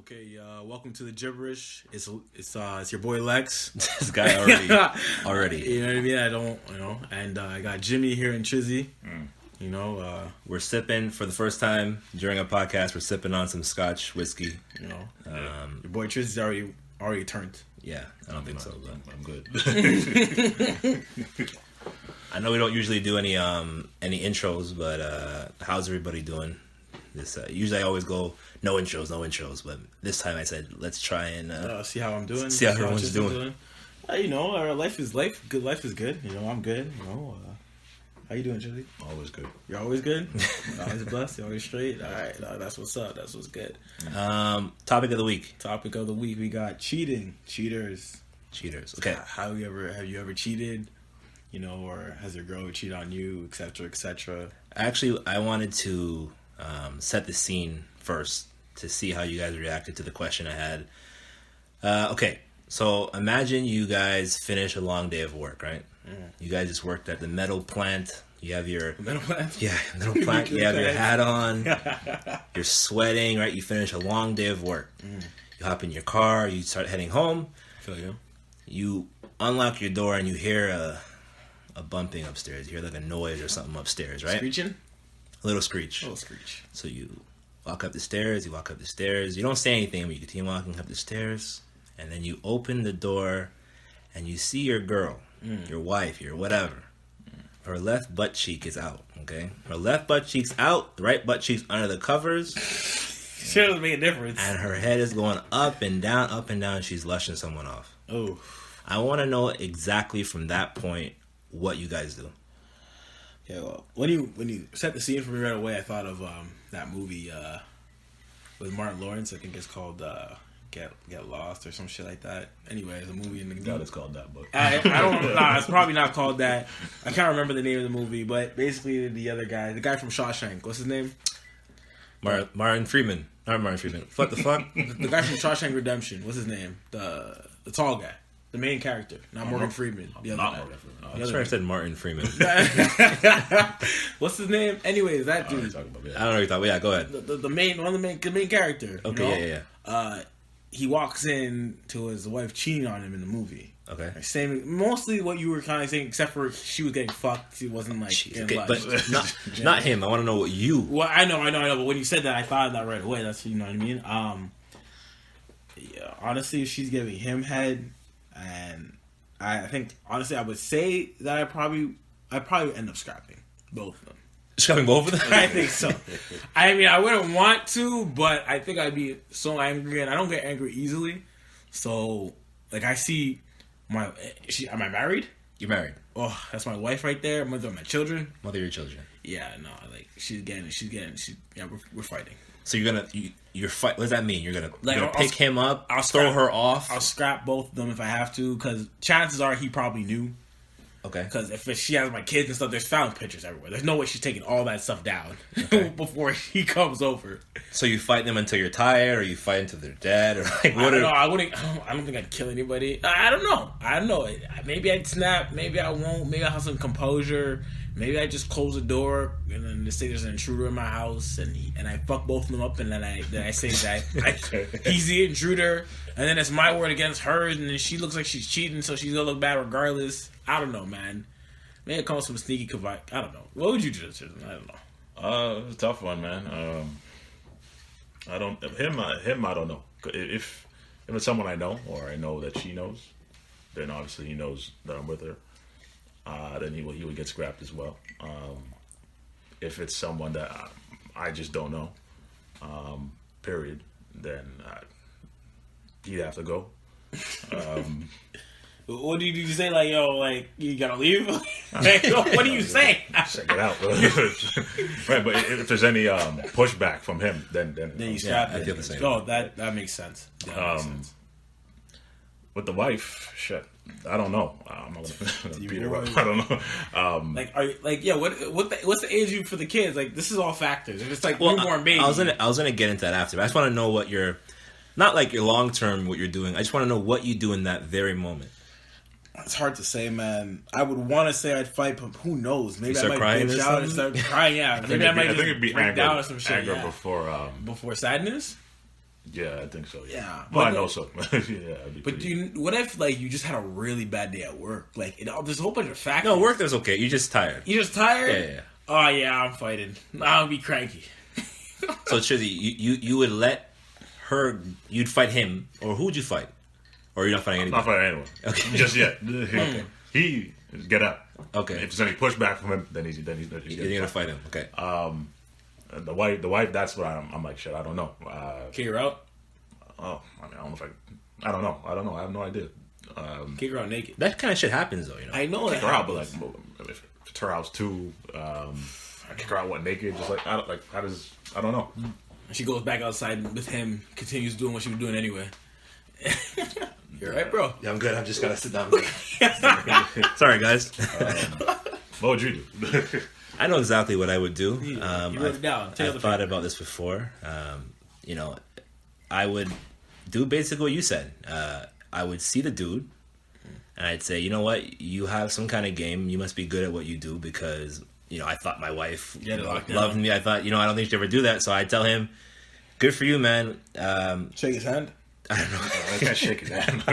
Okay, welcome to the Gibberish. It's your boy Lex. This guy already. You know what I mean? I don't, and I got Jimmy here and Trizzy. We're sipping for the first time during a podcast. We're sipping on some Scotch whiskey. Your boy Trizzy's already turned. Yeah, I don't think so, but I'm good. I know we don't usually do any intros, but how's everybody doing? This usually I always go no intros, but this time I said let's try and see how I'm doing. See how everyone's doing. Our life is life. Good life is good. I'm good. How you doing, Trizzy? Always good. You're always good. Always blessed. You're always straight. All right, that's what's up. That's what's good. Topic of the week. We got cheating, cheaters. Okay. Have you ever cheated? Or has your girl cheated on you, etc., etc. Actually, I wanted to set the scene first to see how you guys reacted to the question I had. Okay, so imagine you guys finish a long day of work, right? You guys just worked at the metal plant. You have your metal plant. Yeah, metal plant. You have your hat on. You're sweating, right? You finish a long day of work. You hop in your car. You start heading home. I feel you. You unlock your door and you hear a bumping upstairs. You hear like a noise or something upstairs, right? Screeching. A little screech. So you walk up the stairs. You don't say anything, but you continue walking up the stairs, and then you open the door, and you see your girl, your wife, your whatever. Her left butt cheek is out. Okay, her left butt cheek's out. The right butt cheek's under the covers. Sure doesn't make a difference. And her head is going up and down, up and down. And she's lushing someone off. Oh, I want to know exactly from that point what you guys do. Yeah, well, when you set the scene for me right away, I thought of that movie with Martin Lawrence. I think it's called Get Lost or some shit like that. Anyway, it's a movie in the God, it's called that book. I don't know. It's probably not called that. I can't remember the name of the movie, but basically the other guy, the guy from Shawshank, what's his name? Martin Freeman. Not Martin Freeman. What the fuck? The guy from Shawshank Redemption. What's his name? The tall guy. The main character. Not Morgan Freeman. The other guy. I'm sure I said Martin Freeman. What's his name? Anyways, that dude. I don't know what you're talking about. Yeah, go ahead. The main character. Okay, yeah. He walks in to his wife cheating on him in the movie. Okay. Same, mostly what you were kind of saying, except for she was getting fucked. She wasn't like getting but not him. I want to know what you. Well, I know. But when you said that, I thought of that right away. That's what I mean. Yeah, honestly, if she's giving him head, and I think honestly, I would say that I'd probably end up scrapping both of them. Scrapping both of them? I think so. I mean, I wouldn't want to, but I think I'd be so angry, and I don't get angry easily. So, like, I see am I married? You're married. Oh, that's my wife right there. Mother of my children. Mother of your children. Yeah, no, like we're fighting. So you're fight. What does that mean? You're gonna pick him up. I'll throw her off. I'll scrap both of them if I have to, because chances are he probably knew. Okay. Because if she has my kids and stuff, there's found pictures everywhere. There's no way she's taking all that stuff down before he comes over. So you fight them until you're tired, or you fight until they're dead, or like what? I don't think I'd kill anybody. I don't know. Maybe I'd snap. Maybe I won't. Maybe I'll have some composure. Maybe I just close the door and then just say there's an intruder in my house, and I fuck both of them up, and then I say that he's the intruder, and then it's my word against hers, and then she looks like she's cheating, so she's gonna look bad regardless. I don't know, man. Maybe it comes from sneaky I don't know. What would you do? I don't know. It's a tough one, man. I don't I don't know. If it's someone I know, or I know that she knows, then obviously he knows that I'm with her. Then he would get scrapped as well. If it's someone that I just don't know, period, then he'd have to go. What do you say? Like, yo, like, you gotta leave? What do you say? Check it out. Right, but if there's any pushback from him, then you scrap I it. feel the same. Oh, that makes sense. With the wife, shit, I don't know. I'm not gonna beat her up. I don't know. What's the age group for the kids? Like, this is all factors. If it's like newborn baby. I was gonna get into that after. But I just want to know what not like your long term, what you're doing. I just want to know what you do in that very moment. It's hard to say, man. I would want to say I'd fight, but who knows? Maybe I might bitch out and start crying. Yeah, maybe I might just it'd be break anger, down or some shit. Anger before sadness. Yeah, I think so. Yeah. Well, I know so. Yeah. But what if like you just had a really bad day at work? Like there's a whole bunch of factors. No, work is okay. You're just tired. You're just tired? Yeah. Oh yeah, I'm fighting. I'll be cranky. So Trizzy, you would let her? You'd fight him, or who would you fight? Or you're not fighting anyone? Not fighting anyone. Okay. Just yet. Okay. He get out. Okay. If there's any pushback from him, then he's you're gonna fight him. Okay. The wife. That's what I'm like. Shit, I don't know. Kick her out. Oh, I mean, I don't know if I don't know. I have no idea. Kick her out naked. That kind of shit happens though. I know kick her out, but like if it's her house too. I kick her out naked. Just how does I don't know. She goes back outside with him. Continues doing what she was doing anyway. You're right, bro. Yeah, I'm good. I'm just gonna sit down. Sorry, guys. What would you do? I know exactly what I would do. You wrote it down. I've thought about this before. I would do basically what you said. I would see the dude, and I'd say, you know what? You have some kind of game. You must be good at what you do because, I thought my wife loved me. I thought, I don't think she'd ever do that. So I'd tell him, good for you, man. Shake his hand? I don't know. I can't shake his hand.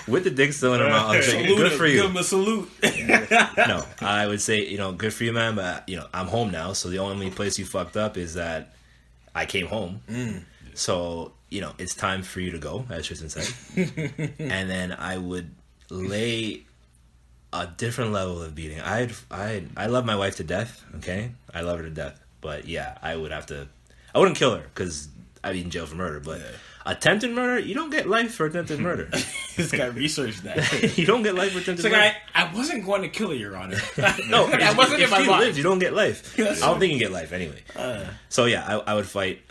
with the dick still in her mouth, I'm saying, good for you. Give him a salute. No, I would say, good for you, man, but, I'm home now, so the only place you fucked up is that I came home. So, it's time for you to go, as Tristan said. And then I would lay a different level of beating. I love my wife to death, okay? I love her to death. But, yeah, I wouldn't kill her, because I'd be in jail for murder, but attempted murder, you don't get life for attempted murder. This guy researched that. You don't get life for attempted murder. I wasn't going to kill her, Your Honor. No, I wasn't in my mind. Lives, you don't get life. I don't think you get life anyway. So yeah, I would fight.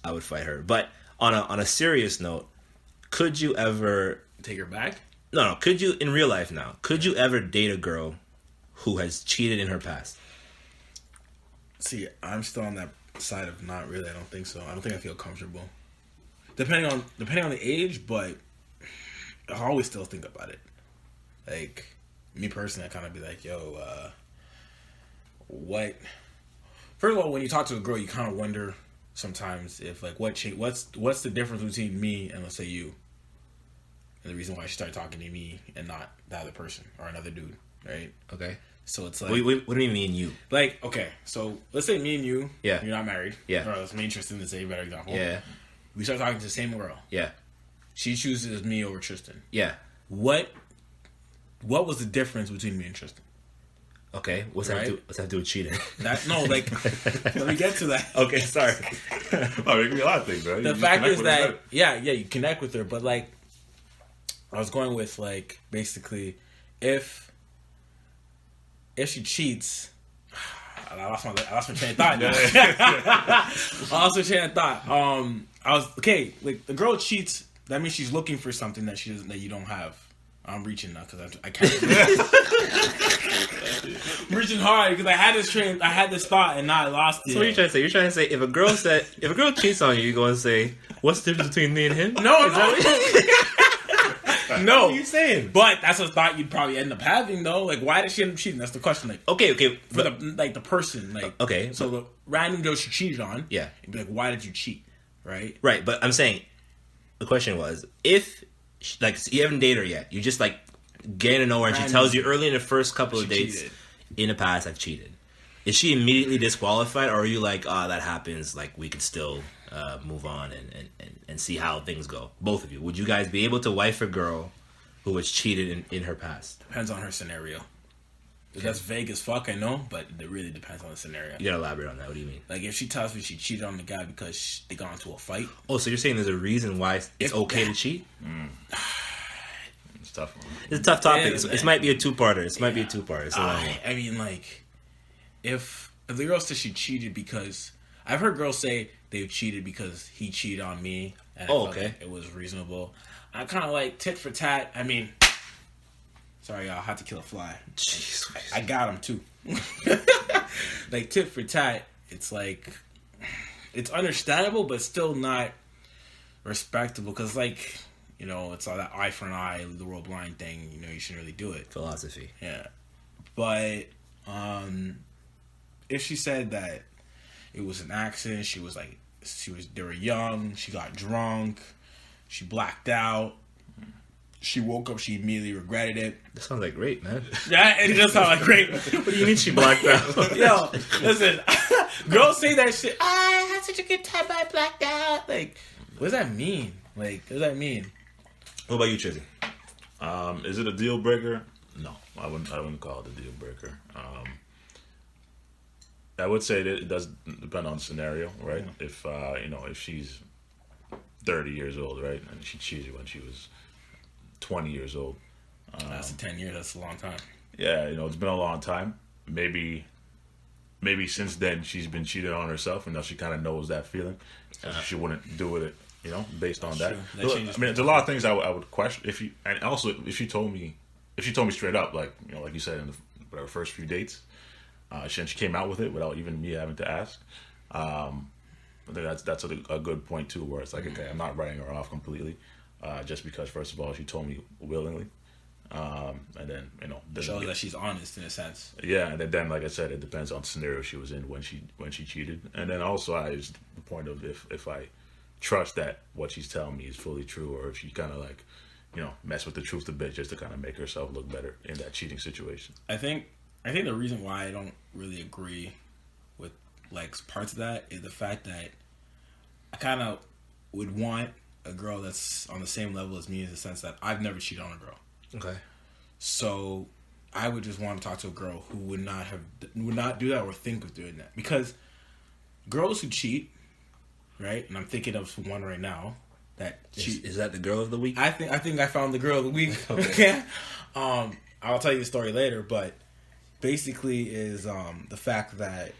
I would fight her. But on a serious note, could you ever take her back? No. Could you in real life now? Could you ever date a girl who has cheated in her past? See, I'm still on that side of not really. I don't think so. I don't think I feel comfortable. Depending on the age, but I always still think about it. Like me personally, I kind of be like, yo, what? First of all, when you talk to a girl, you kind of wonder sometimes if like what's the difference between me and let's say you, and the reason why she started talking to me and not the other person or another dude, right? Okay. So it's like, what do you mean you? Like, okay, so let's say me and you, yeah, you're not married, yeah, or let's be interested in the same better example, yeah. We start talking to the same girl, yeah. She chooses me over Tristan, yeah. What was the difference between me and Tristan? Okay, what's that to do with cheating? Let me get to that. Okay, sorry. It could be a lot of things, right? The fact is that you connect with her, but like I was going with like basically if she cheats, I lost my train of thought. I lost my train of thought. I was okay. Like the girl cheats, that means she's looking for something that that you don't have. I'm reaching now because I can't. I'm reaching hard because I had this thought and now I lost it. So what are you trying to say? You're trying to say if a girl cheats on you, you go and say, "What's the difference between me and him?" No. No. What are you saying? But that's a thought you'd probably end up having, though. Like, why did she end up cheating? That's the question. Like, okay. For the person, like, okay. So the random girl she cheated on, yeah. You'd be like, why did you cheat? Right. Right. But I'm saying, the question was, if like you haven't dated her yet, you just like getting to know her, and she tells you early in the first couple of dates, cheated. In the past I've cheated. Is she immediately disqualified, or are you like, that happens? Like we could still move on and see how things go. Both of you, would you guys be able to wife a girl who was cheated in her past? Depends on her scenario. Okay. That's vague as fuck, I know, but it really depends on the scenario. You gotta elaborate on that. What do you mean? Like if she tells me she cheated on the guy because they got into a fight. Oh, so you're saying there's a reason why it's okay to cheat? It's tough. It's a tough topic. It might be a two-parter. It might be a two-parter. I mean, like, if the girl says she cheated because I've heard girls say they cheated because he cheated on me. And I felt like it was reasonable. I'm kind of like tit for tat. I mean, sorry, y'all. I had to kill a fly. Jeez, I got him too. Like tit for tat. It's like it's understandable, but still not respectable. Because like. It's all that eye for an eye, the world blind thing. You shouldn't really do it. Philosophy. Yeah. But if she said that it was an accident, she was like they were young. She got drunk. She blacked out. She woke up. She immediately regretted it. That sounds like rape, man. Yeah, it does sound like rape. What do you mean she blacked out? Yo, listen, girls say that shit. I had such a good time. I blacked out. Like, what does that mean? Like, what does that mean? What about you, Trizzy? Is it a deal breaker? No, I wouldn't call it a deal breaker. I would say that it does depend on the scenario, right? If if she's 30 years old, right, and she cheated when she was 20 years old. That's 10 years. That's a long time. Yeah, it's been a long time. Maybe since then she's been cheated on herself, and now she kind of knows that feeling. She wouldn't do it, based on that. There's a lot of things I would question if she told me straight up, like like you said in our first few dates, she came out with it without even me having to ask. I think that's a good point too, where it's like, okay, I'm not writing her off completely, just because first of all she told me willingly, and then shows that she's honest in a sense. Yeah, and then like I said, it depends on the scenario she was in when she cheated, and then also is the point of if I trust that what she's telling me is fully true, or if she kind of like mess with the truth a bit just to kind of make herself look better in that cheating situation. I think the reason why I don't really agree with like parts of that is the fact that I kind of would want a girl that's on the same level as me in the sense that I've never cheated on a girl. Okay. So I would just want to talk to a girl who would not do that or think of doing that, because girls who cheat, right? And I'm thinking of one right now that is that the girl of the week? I think I found the girl of the week. Okay. I'll tell you the story later, but basically is the fact that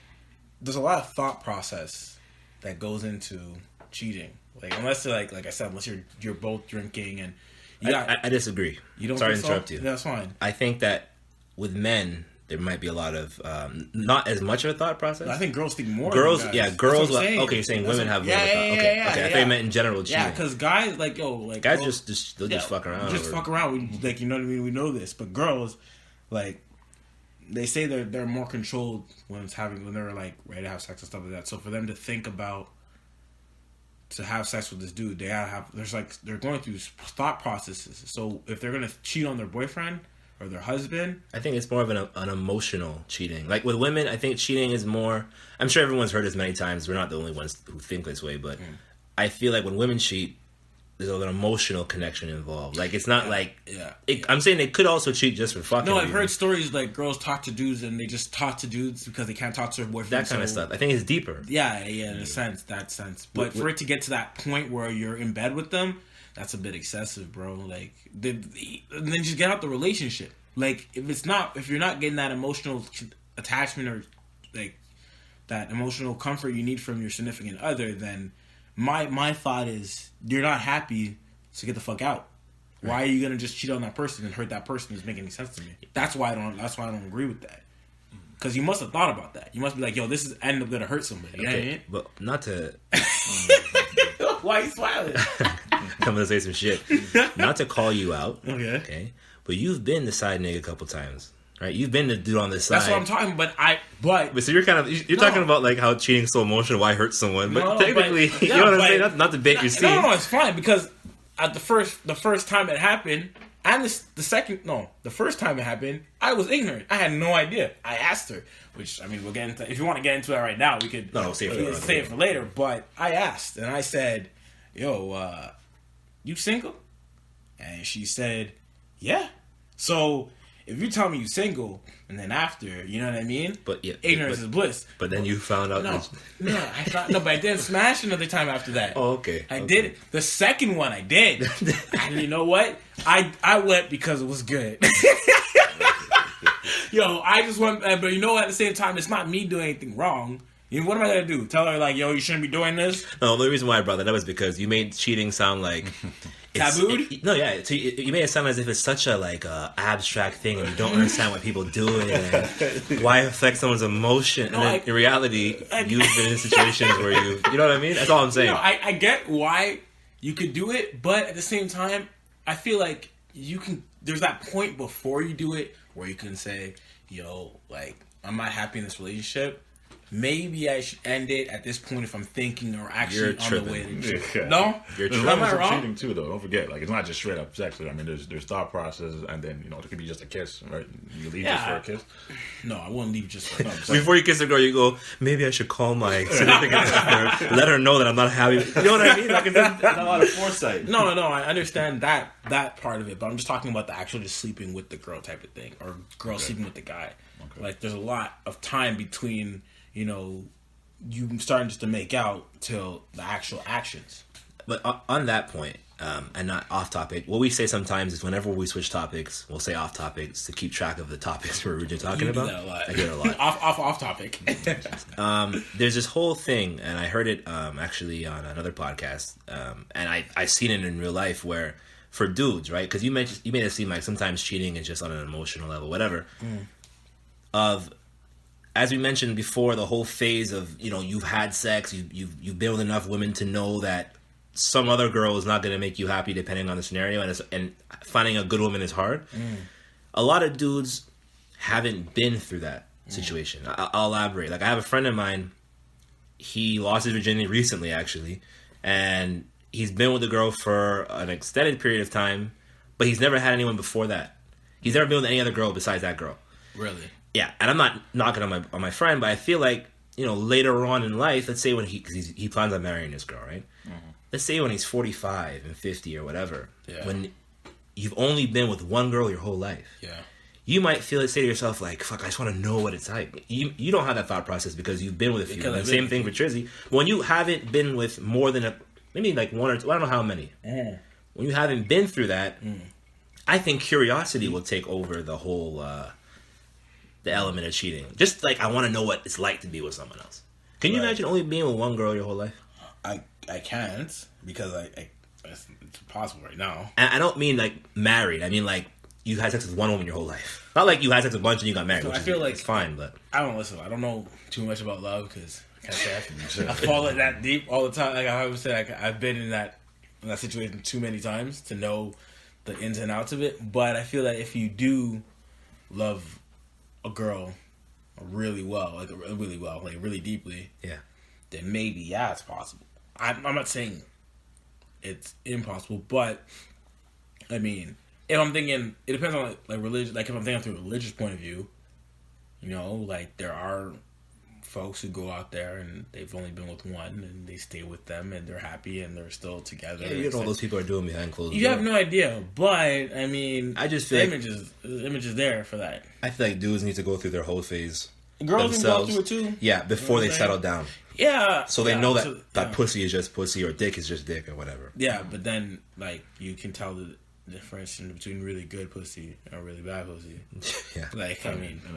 there's a lot of thought process that goes into cheating. Like unless like I said, unless you're both drinking and I disagree. You don't. Sorry to interrupt you. That's fine. I think that with men there might be a lot of not as much of a thought process. I think girls think more. Girls, than guys. Girls. Okay, you're saying women have more thought. Okay, I thought you meant in general cheating. Yeah, because guys guys they'll just fuck around. Fuck around. We, you know what I mean. We know this, but girls, like, they say they're more controlled when they're like ready to have sex and stuff like that. So for them to think about to have sex with this dude, they're going through thought processes. So if they're gonna cheat on their boyfriend or their husband, I think it's more of an emotional cheating. Like with women, I think cheating is more. I'm sure everyone's heard this many times. We're not the only ones who think this way, but I feel like when women cheat, there's an emotional connection involved. Like it's not I'm saying they could also cheat just for fucking. No, I've heard stories like girls talk to dudes and they just talk to dudes because they can't talk to their boyfriend. That kind of stuff. I think it's deeper. Yeah, in a sense, that sense. But for it to get to that point where you're in bed with them, that's a bit excessive, bro. Like, then just get out the relationship. Like, if you're not getting that emotional attachment or like that emotional comfort you need from your significant other, then my thought is you're not happy, so get the fuck out. Right. Why are you gonna just cheat on that person and hurt that person? Doesn't make any sense to me. That's why I don't agree with that. Because you must have thought about that. You must be like, yo, this is end up gonna hurt somebody. You know what I mean? But not to. Why are you smiling? I'm gonna say some shit. Not to call you out. Okay. But you've been the side nigga a couple times. Right, you've been the dude on this side. That's what I'm talking about. But so you're talking about like how cheating's so emotional, why hurt someone. But technically, you know what I'm saying? Not to bait your seat. No, it's fine because at the first time it happened, and the first time it happened, I was ignorant. I had no idea. I asked her, which I mean, we'll get into. If you want to get into that right now, we could. No, save it for later. But I asked, and I said, "Yo, you single?" And she said, "Yeah." So. If you tell me you're single, and then after, you know what I mean? But yeah, ignorance is bliss. But then you found out. But I didn't smash another time after that. Oh, okay. I did it. The second one I did. And you know what? I went because it was good. Yo, I just went, but you know what? At the same time, it's not me doing anything wrong. You know, what am I gonna do? Tell her like, yo, you shouldn't be doing this? No, the reason why I brought that up is because you made cheating sound like. Tabooed? You made it sound as if it's such a like abstract thing, and you don't understand why people do it, and why it affects someone's emotion. And then in reality, you've been in situations where you know what I mean. That's all I'm saying. No, I get why you could do it, but at the same time, I feel like you can. There's that point before you do it where you can say, "Yo, like I'm not happy in this relationship. maybe I should end it at this point if I'm thinking or actually on the way to cheat. Yeah. No? There's levels of cheating too, though. Don't forget, like, it's not just straight up sex. I mean, there's thought processes, and then, you know, it could be just a kiss, right? You leave just for a kiss. No, I wouldn't leave just for Before you kiss a girl, you go, maybe I should call my significant other, let her know that I'm not happy. You know what I mean? Like, it's a lot of foresight. No, I understand that part of it, but I'm just talking about the actual just sleeping with the girl type of thing, or girl sleeping with the guy. Okay. Like, there's a lot of time between, you know, you starting just to make out till the actual actions. But on that point, and not off topic, what we say sometimes is whenever we switch topics, we'll say off topics to keep track of the topics we're originally talking about. Do that a lot. I do it a lot. off topic. There's this whole thing, and I heard it actually on another podcast, and I seen it in real life where for dudes, right? Because you made it seem like sometimes cheating is just on an emotional level, whatever. As we mentioned before, the whole phase of, you know, you've had sex, you've been with enough women to know that some other girl is not going to make you happy depending on the scenario, and finding a good woman is hard. A lot of dudes haven't been through that situation. I'll elaborate. Like, I have a friend of mine, he lost his virginity recently, actually, and he's been with a girl for an extended period of time, but he's never had anyone before that. He's never been with any other girl besides that girl. Really? Yeah, and I'm not knocking on my friend, but I feel like, you know, later on in life, let's say when he plans on marrying this girl, right? Let's say when he's 45 and 50 or whatever, when you've only been with one girl your whole life, you might say to yourself like, "Fuck, I just want to know what it's like." You don't have that thought process because you've been with a few. The same thing for Trizzy. When you haven't been with more than maybe like one or two, I don't know how many. When you haven't been through that, I think curiosity will take over the whole. The element of cheating. Just like, I want to know what it's like to be with someone else. Can you imagine only being with one girl your whole life? I can't, because it's impossible right now. And I don't mean like married. I mean like you had sex with one woman your whole life. Not like you had sex with a bunch and you got married. So I feel like it's fine, but I don't know too much about love because I fall in that deep all the time. Like I always say, I've been in that situation too many times to know the ins and outs of it. But I feel that if you do love a girl really well, like really deeply, then maybe it's possible. I'm not saying it's impossible, but I mean, if I'm thinking, it depends on like religion. Like if I'm thinking through a religious point of view, you know, like there are folks who go out there and they've only been with one and they stay with them and they're happy and they're still together. Yeah, you know what those people are doing behind closed doors. You have no idea, but I mean, I just feel the image is there for that. I feel like dudes need to go through their whole phase. Girls can go through it too. Yeah, before they settle down. Yeah. So they know that pussy is just pussy or dick is just dick or whatever. Yeah, but then like you can tell the difference between really good pussy and really bad pussy. Yeah. Like, I mean, in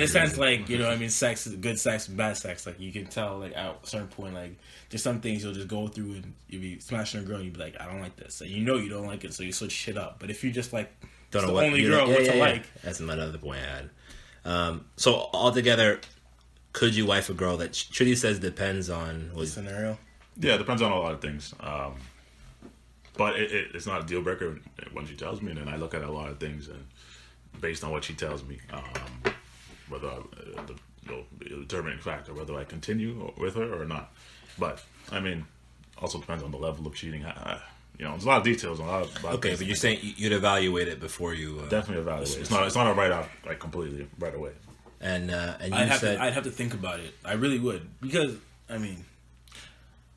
a sense, like, you know what I mean, sex, good sex, bad sex, like, you can tell, like, at a certain point, like, there's some things you'll just go through and you'll be smashing a girl and you'll be like, I don't like this. And you know you don't like it, so you switch shit up. But if you just, like, don't know what, the only girl, what's it like? That's another point I had. So, altogether, could you wife a girl that Trizzy says depends on what scenario? Yeah, it depends on a lot of things. But it's not a deal breaker when she tells me, and then I look at a lot of things, and based on what she tells me, whether the determining factor, whether I continue with her or not. But I mean, also depends on the level of cheating. You know, there's a lot of details on a lot of okay, but you're saying you'd evaluate it before you definitely evaluate. It's not a write out like completely right away. And you I'd have to think about it. I really would, because I mean,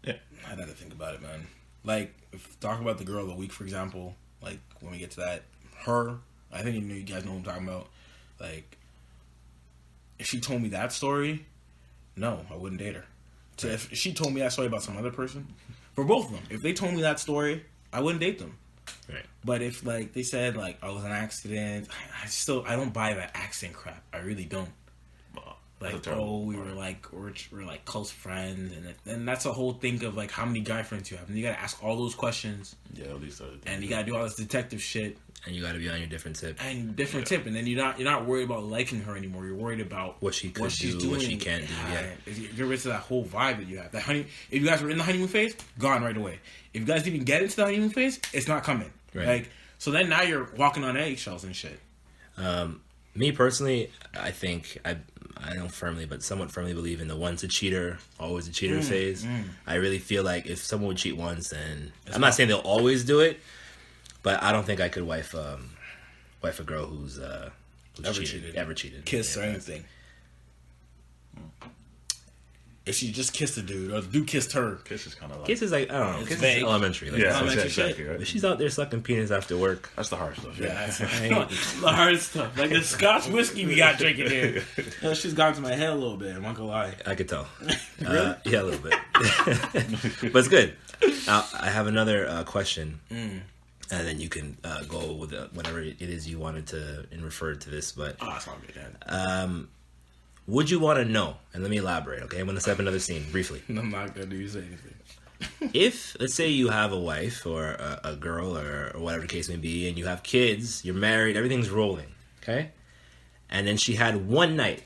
I'd have to think about it, man. Like, if talk about the girl of the week, for example, like, when we get to that, I think you guys know what I'm talking about. Like, if she told me that story, no, I wouldn't date her. So if she told me that story about some other person, for both of them, if they told me that story, I wouldn't date them. Right. But if, like, they said, like, oh, it was an accident, I don't buy that accident crap. I really don't. Like, oh, we were like close friends, and that's a whole thing of like how many guy friends you have, and you gotta ask all those questions. Yeah, at least. And you gotta do all this detective shit, and you gotta be on your different tip. And and then you're not worried about liking her anymore. You're worried about what she could do, what she can't do. Yeah, get rid of that whole vibe that you have. If you guys were in the honeymoon phase, gone right away. If you guys didn't even get into the honeymoon phase, it's not coming. Right. Like, so then now you're walking on eggshells and shit. Me personally, I think I don't firmly, but somewhat firmly believe in the once a cheater, always a cheater phase. I really feel like if someone would cheat once, then I'm not saying they'll always do it, but I don't think I could wife a girl who's ever cheated, kiss or anything. If she just kissed a dude, or the dude kissed her. Kiss is kind of like... Kiss is like, I don't know. Kiss is elementary. Like, exactly, right? If she's out there sucking penis after work. That's the hard stuff. Yeah, that's the hard stuff. Like the Scotch whiskey we got drinking here. She's gone to my head a little bit, I'm not gonna lie. I could tell. Really? Yeah, a little bit. But it's good. I have another question. And then you can go with whatever it is you wanted to and refer to this. But that's not good. Would you want to know? And let me elaborate, okay? I'm going to set up another scene briefly. I'm not going to say anything. If, let's say you have a wife or a girl or whatever the case may be, and you have kids, you're married, everything's rolling, okay? And then she had one night,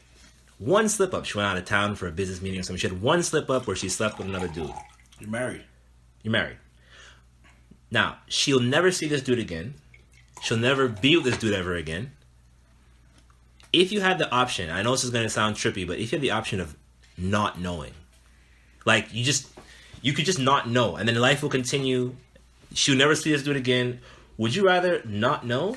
one slip up. She went out of town for a business meeting or something. She had one slip up where she slept with another dude. You're married. You're married. Now, she'll never see this dude again. She'll never be with this dude ever again. If you had the option, I know this is going to sound trippy, but if you had the option of not knowing, like you could just not know, and then life will continue. She'll never see this dude again. Would you rather not know,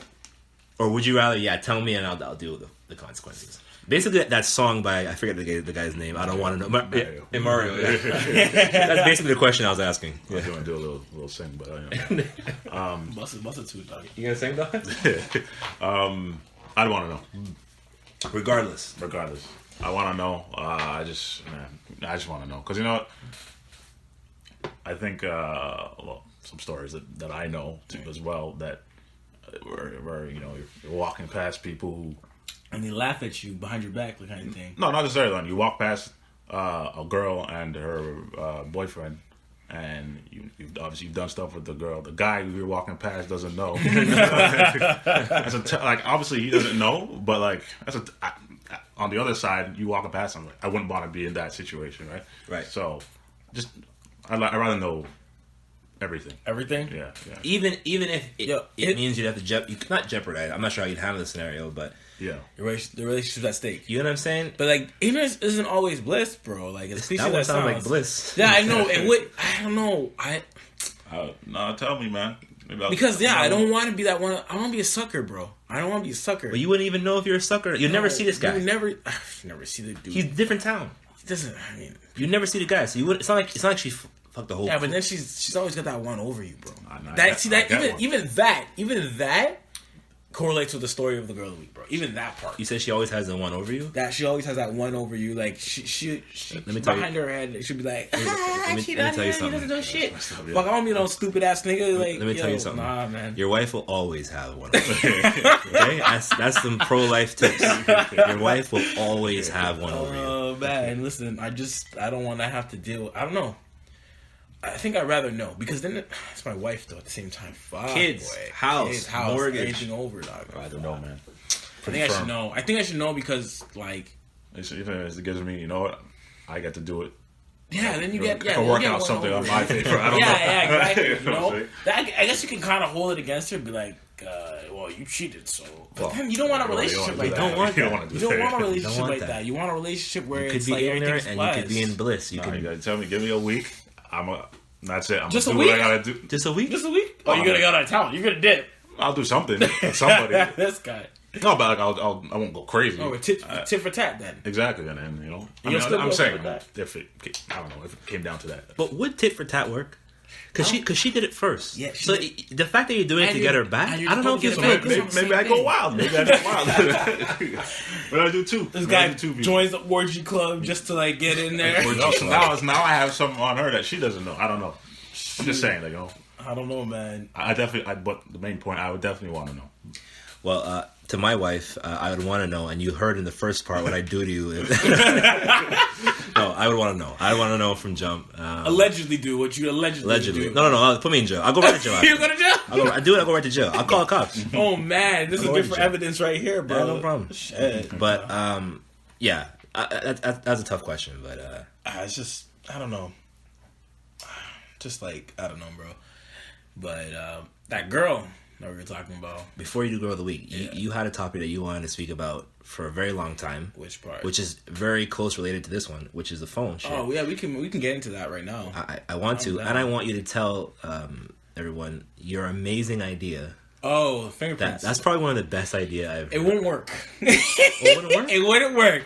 or would you rather, tell me and I'll deal with the consequences? Basically, that song by, I forget the guy's name. I don't want to know. Mario. Yeah. That's basically the question I was asking. I was going to do a little sing, but Bust it too, dog. You gonna sing, dog? I'd want to know. Regardless, I want to know. I just want to know because you know what? I think some stories that I know too, as well, that where you know you're walking past people who and they laugh at you behind your back, like kind of thing. No, not necessarily. You walk past a girl and her boyfriend, and you've done stuff with the girl. The guy who you're walking past doesn't know. Obviously he doesn't know, but like on the other side, you walking past him. Like, I wouldn't want to be in that situation, right? Right. So, I'd rather know everything. Everything. Yeah. Even if it means you'd have to not jeopardize. I'm not sure how you'd handle the scenario, but the relationship's at stake. You know what I'm saying? But like, ignorance isn't always bliss, bro. Like, it's that would sound like bliss. Yeah, I know. It would. I don't know. No, tell me, man. Because I don't want to be that one. I want to be a sucker, bro. I don't want to be a sucker. But you wouldn't even know if you're a sucker. You'd never see this guy. You never see the dude. He's different town. He doesn't. I mean, you'd never see the guy. So you would. It's not like she fucked the whole. Yeah, but then she's always got that one over you, bro. Even that correlates with the story of the girl of the week, bro. Even that part. You said she always has the one over you? That she always has that one over you. Like, she let me tell behind her head, she'll be like, let me tell you something. He doesn't know shit. Fuck, I don't be no stupid ass nigga. Like, let me tell you something. Nah, man. Your wife will always have one over you. Okay? That's some pro-life tips. Your wife will always have one over you. Oh, man. Listen, I don't want to have to deal with, I don't know. I think I'd rather know, because then it's my wife though at the same time. Fuck, kids, boy. house, mortgage, anything over, dog. I don't know, man. I should know. I think I should know because, like, even if it gives me, you know what, I get to do it. Yeah, then you get work out something on my favor. I don't know. Yeah, exactly. You know, I guess you can kind of hold it against her, and be like, well, you cheated, so. But then you don't want a relationship like that. You don't want a relationship like that. You want a relationship where it's like everything's and you could be in bliss. You gotta tell me, give me a week. That's it. I'm just gonna a do week. What I gotta do. Just a week. Oh, you're gonna go out of town. You're gonna dip. I'll do something with somebody. This guy. No, but like I won't go crazy. Oh, tit for tat then. Exactly, and you know, I'm saying if it came down to that. But would tit for tat work? Because she did it first. Yeah. So the fact that you're doing it to get her back, I don't know if you feel good. Maybe I go wild. But I do too. This guy joins the orgy club just to like get in there. So now I have something on her that she doesn't know. I don't know. I'm just saying, like, you know. I don't know, man. But the main point, I would definitely want to know. Well, to my wife, I would want to know, and you heard in the first part what I do to you. No, I would want to know. I want to know from jump. Allegedly do what you allegedly do. No. Put me in jail. I'll go right to jail. You go to jail? I'll go right to jail. I'll call the cops. Oh, man. This is good for evidence right here, bro. Yeah, no problem. Shit. But, that's a tough question, but... it's just, I don't know. Just like, I don't know, bro. But that girl that we were talking about. Before you do Girl of the Week, you had a topic that you wanted to speak about for a very long time. Which part? Which is very close related to this one, which is the phone shit. Oh yeah, we can get into that right now. I want to, and I want you to tell everyone your amazing idea. Oh, fingerprints. That's probably one of the best ideas I've. It won't work. It wouldn't work. It wouldn't work.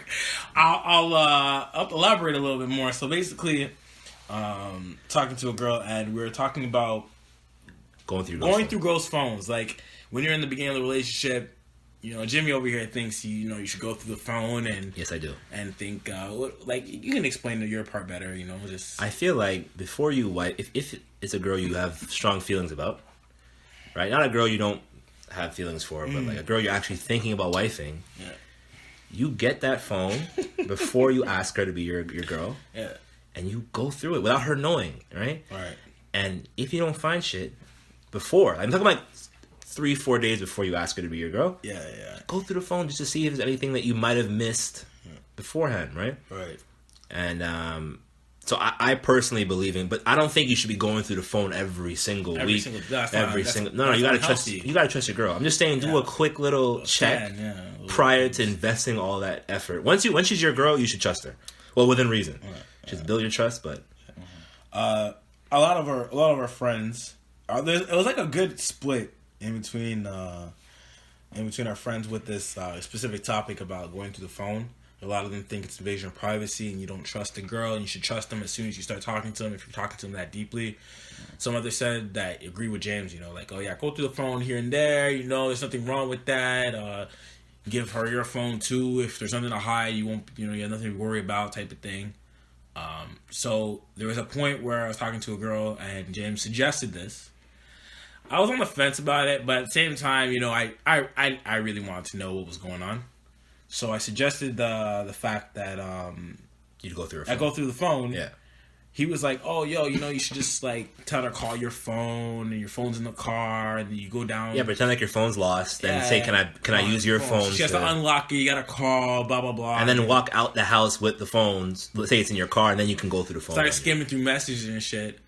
I'll elaborate a little bit more. So basically, talking to a girl, and we were talking about going through girls' phones. Like when you're in the beginning of the relationship, you know, Jimmy over here thinks you should go through the phone, and yes, I do, and think like you can explain your part better. You know, just I feel like before you wipe, if it's a girl you have strong feelings about. Right, not a girl you don't have feelings for, but like a girl you're actually thinking about wifing. Yeah. You get that phone before you ask her to be your girl. Yeah. And you go through it without her knowing, right? Right. And if you don't find shit before, I'm talking like 3-4 days before you ask her to be your girl. Yeah. Go through the phone just to see if there's anything that you might have missed beforehand, right? Right. And so I personally believe in, but I don't think you should be going through the phone every single week. No, you gotta trust. You gotta trust your girl. I'm just saying, do a quick little check prior to investing all that effort. Once she's your girl, you should trust her. Well, within reason. Just build your trust. But a lot of our friends, it was like a good split in between our friends with this specific topic about going through the phone. A lot of them think it's invasion of privacy and you don't trust the girl and you should trust them as soon as you start talking to them if you're talking to them that deeply. Some others said that agree with James, like, oh yeah, go through the phone here and there, there's nothing wrong with that. Give her your phone too. If there's something to hide, you won't, you have nothing to worry about type of thing. So there was a point where I was talking to a girl and James suggested this. I was on the fence about it, but at the same time, I really wanted to know what was going on. So I suggested the fact that you'd go through her phone. I go through the phone. Yeah. He was like, "Oh, you should just like tell her call your phone, and your phone's in the car, and then you go down." Yeah, pretend like your phone's lost, and say, "Can I use your phone?" She has to unlock it. You gotta call, blah blah blah, and then walk out the house with the phones. Let's say it's in your car, and then you can go through the phone. Start skimming through messages and shit.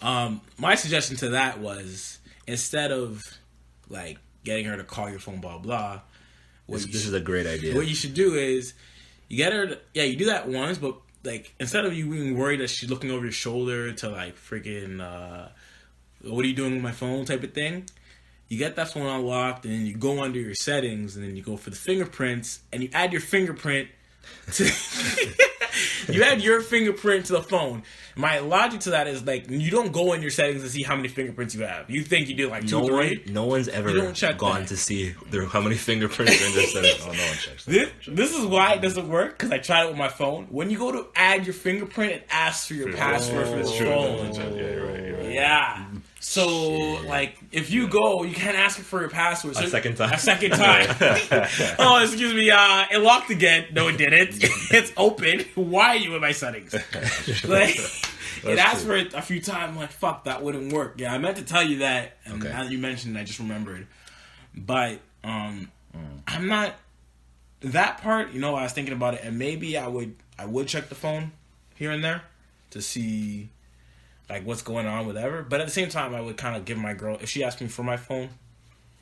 My suggestion to that was instead of like getting her to call your phone, blah blah. This is a great idea. What you should do is you get her to, you do that once, but like instead of you being worried that she's looking over your shoulder to like freaking what are you doing with my phone type of thing, you get that phone unlocked and then you go under your settings and then you go for the fingerprints and you add your fingerprint to you add your fingerprint to the phone. My logic to that is like you don't go in your settings to see how many fingerprints you have. You think you did like 2, 3. No one's ever gone to see how many fingerprints are in their settings. Oh, no one checks that. This is why it doesn't work, because I tried it with my phone. When you go to add your fingerprint, it asks for your password for the phone. Yeah, you're right. Yeah. So, like, if you go, you can't ask for your password. So a second time. Oh, excuse me. It locked again. No, it didn't. It's open. Why are you in my settings? Like, it asked for it a few times. I'm like, fuck, that wouldn't work. Yeah, I meant to tell you that. And now that you mentioned it, I just remembered. But, I'm not... That part, I was thinking about it. And maybe I would check the phone here and there to see... like what's going on, whatever. But at the same time, I would kind of give my girl, if she asked me for my phone,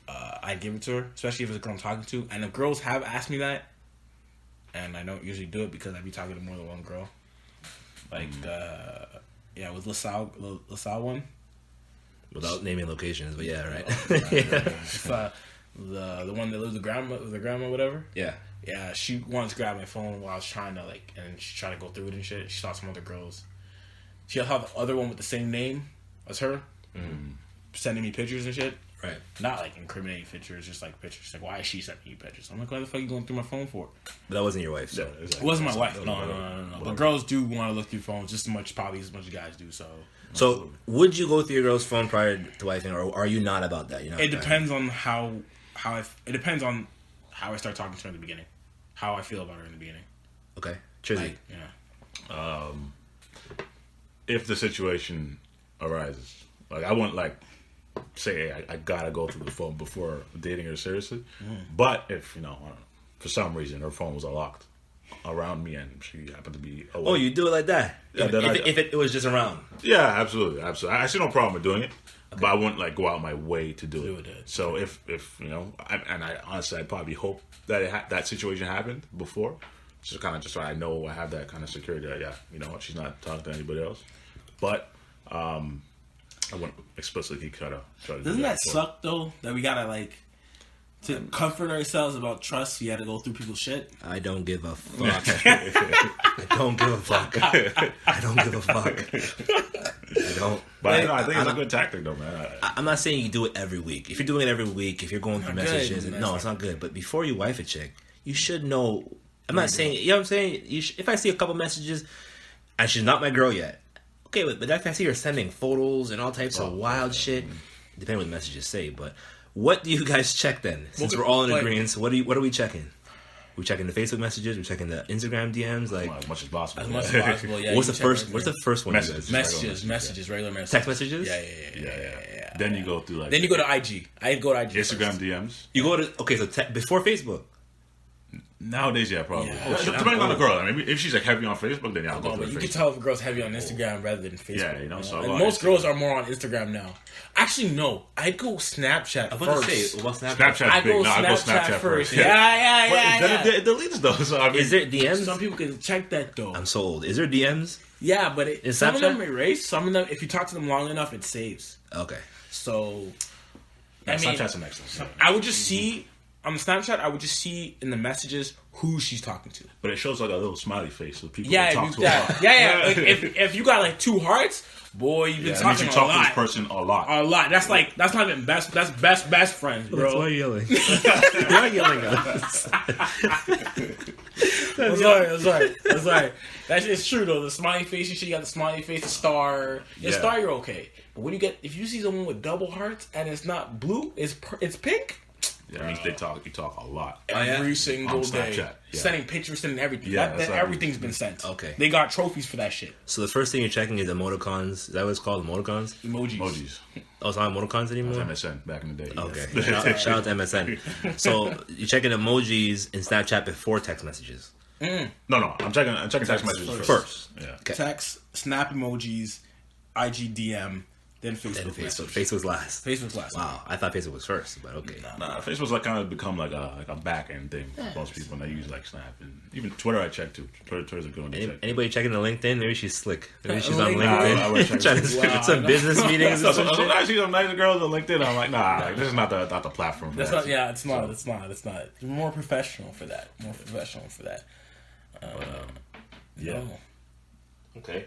I'd give it to her, especially if it's a girl I'm talking to. And if girls have asked me that, and I don't usually do it because I'd be talking to more than one girl. Like, with LaSalle one. Without naming locations, but yeah, right. The one that lives with the grandma, whatever. Yeah. Yeah, she once grabbed my phone while I was trying to and she tried to go through it and shit. She saw some other girls. She had the other one with the same name as her, sending me pictures and shit. Right. Not like incriminating pictures, just like pictures. Like, why is she sending you pictures? I'm like, why the fuck are you going through my phone for? But that wasn't your wife, so. Yeah, exactly. It wasn't my wife. No. But girls do want to look through phones just as much as guys do, so. So, would you go through your girl's phone prior to wifing, or are you not about that? It depends on it depends on how I start talking to her in the beginning. How I feel about her in the beginning. Okay. Trizzy. If the situation arises, like I wouldn't say I gotta go through the phone before dating her seriously. But if for some reason her phone was unlocked around me and she happened to be away. Oh, you do it like that? Yeah, if it was just around? Yeah, absolutely. I see no problem with doing it. but I wouldn't like go out my way to do it. So if I honestly, I'd probably hope that that situation happened before, just kind of just so I know I have that kind of security. That, she's not talking to anybody else. But I wouldn't explicitly try to. Doesn't that suck though? That we gotta to comfort ourselves about trust, we had to go through people's shit. I don't give a fuck. I don't give a fuck. I don't give a fuck. I don't. But I think it's a good tactic, though, man. I'm not saying you do it every week. If you're doing it every week, if you're going through messages, it's not good. But before you wife a chick, you should know. I'm not saying, what I'm saying? If I see a couple messages, and she's not my girl yet, okay, but if I see her sending photos and all types of wild shit, depending on what the messages say, but what do you guys check then? Since we're all in agreement, what are we checking? We checking the Facebook messages. We checking the Instagram DMs, as much as possible. As much as possible. Yeah. What's the first one? Messages, regular messages. Text messages. Yeah. Then you go through Then you go to IG. I go to IG. Instagram DMs. You go to so before Facebook. Nowadays, yeah, probably. Depending on the girl. I mean, if she's heavy on Facebook, then I'll go to Facebook. You can tell if a girl's heavy on Instagram rather than Facebook. Yeah, so most girls are more on Instagram now. Actually, no. I'd go Snapchat first. Snapchat's big. I go Snapchat first. Yeah. Then it deletes though. So is there DMs? Some people can check that though. I'm so old. Is there DMs? Yeah, but some of them erase. Some of them, if you talk to them long enough, it saves. Okay. So, Snapchat's an excellent. I would just see. On Snapchat, I would just see in the messages who she's talking to. But it shows like a little smiley face, so people can talk to her. Yeah. Like, if you got 2 hearts, boy, you've been talking a lot. To this person a lot. A lot. That's not even best. That's best friends, bro. That's why you're yelling. Why are you yelling at us? I'm sorry. It's true though. The smiley face, you got the smiley face, the star. The star, you're okay. But when if you see someone with double hearts and it's not blue, it's pink. Yeah, it means you talk a lot. Every single day. Yeah. Sending pictures, sending everything. Yeah, everything's been sent. Okay. They got trophies for that shit. So the first thing you're checking is emoticons. Is that what it's called? Emoticons? Emojis. Oh, it's not emoticons anymore? It was MSN back in the day. Okay. Shout out to MSN. So you're checking emojis in Snapchat before text messages? No. I'm checking text messages first. Yeah. Okay. Text, snap emojis, IG DM. Then Facebook. Facebook's last. Wow, I thought Facebook was first, but okay. Nah, Facebook's kind of become like a back end thing for most people, and they use Snap and even Twitter. I check too. Twitter's a good one to check. Anybody checking the LinkedIn? Maybe she's slick. Maybe she's on LinkedIn. Trying to some business meetings. I see some nice girls on LinkedIn. I'm like, nah, this is not the platform. That's not. Yeah, it's not. It's not. You're more professional for that. Yeah. Okay.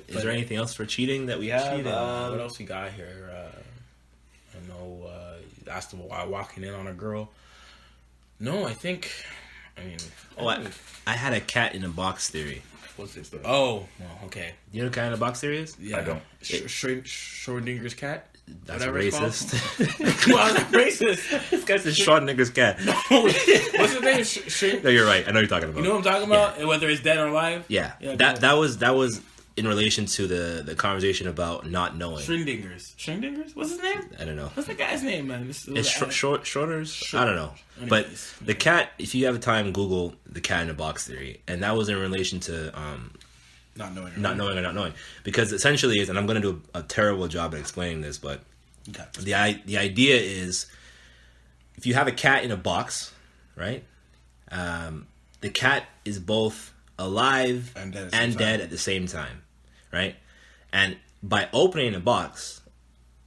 Is there anything else for cheating that we have? Cheating. What else we got here? I know you asked why walking in on a girl. No, I had a cat in a box theory. What's this? Oh, okay. You know what cat in a box theory is? Yeah. I don't. Schrodinger's cat? That's racist. Well, that's racist. This guy's a Schrodinger's cat. No, what's his name? No, you're right. I know what you're talking about. You know what I'm talking about? Yeah. Whether it's dead or alive? Yeah. That was in relation to the conversation about not knowing. Schrodinger's? What's his name? I don't know. What's the guy's name, man? It's Schrodinger's? I don't know. But the cat, if you have time, Google the cat in a box theory. And that was in relation to not knowing. Because essentially is, and I'm going to do a terrible job at explaining this, but the idea is if you have a cat in a box, right? The cat is both alive and dead at the same time, right? And by opening the box,